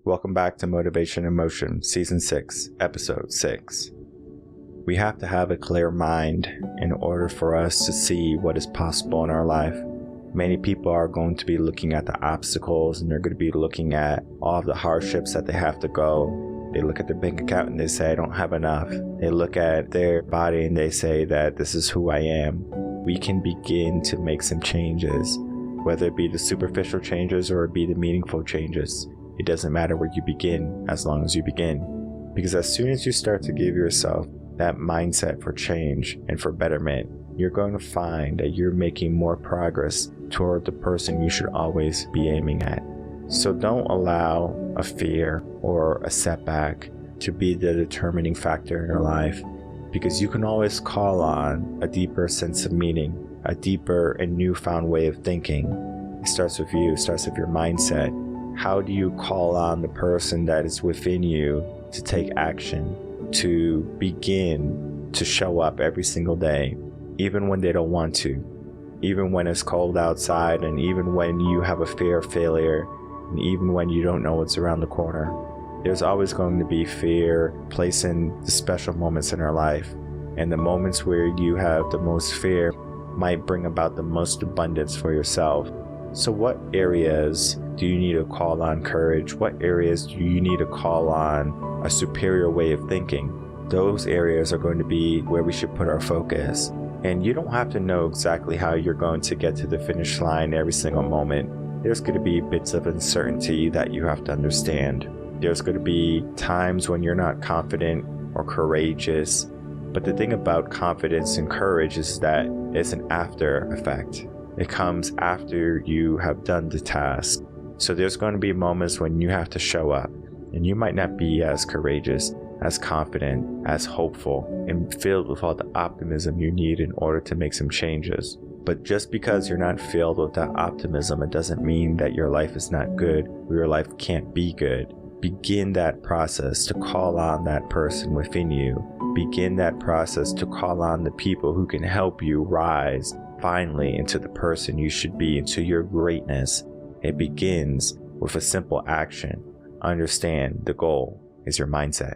Welcome back to Motivation and Motion, Season 6, Episode 6. We have to have a clear mind in order for us to see what is possible in our life. Many people are going to be looking at the obstacles and they're going to be looking at all of the hardships that they have to go. They look at their bank account and they say, I don't have enough. They look at their body and they say that this is who I am. We can begin to make some changes, whether it be the superficial changes or it be the meaningful changes. It doesn't matter where you begin as long as you begin. Because as soon as you start to give yourself that mindset for change and for betterment, you're going to find that you're making more progress toward the person you should always be aiming at. So don't allow a fear or a setback to be the determining factor in your life, because you can always call on a deeper sense of meaning, a deeper and newfound way of thinking. It starts with you, it starts with your mindset. How do you call on the person that is within you to take action, to begin to show up every single day, even when they don't want to, even when it's cold outside, and even when you have a fear of failure, and even when you don't know what's around the corner? There's always going to be fear placed in the special moments in our life, and the moments where you have the most fear might bring about the most abundance for yourself. So what areas do you need to call on courage? What areas do you need to call on a superior way of thinking? Those areas are going to be where we should put our focus. And you don't have to know exactly how you're going to get to the finish line every single moment. There's going to be bits of uncertainty that you have to understand. There's going to be times when you're not confident or courageous. But the thing about confidence and courage is that it's an after effect. It comes after you have done the task. So there's going to be moments when you have to show up, and you might not be as courageous, as confident, as hopeful, and filled with all the optimism you need in order to make some changes. But just because you're not filled with that optimism, it doesn't mean that your life is not good or your life can't be good. Begin that process to call on that person within you. Begin that process to call on the people who can help you rise finally into the person you should be, into your greatness. It begins with a simple action. Understand the goal is your mindset.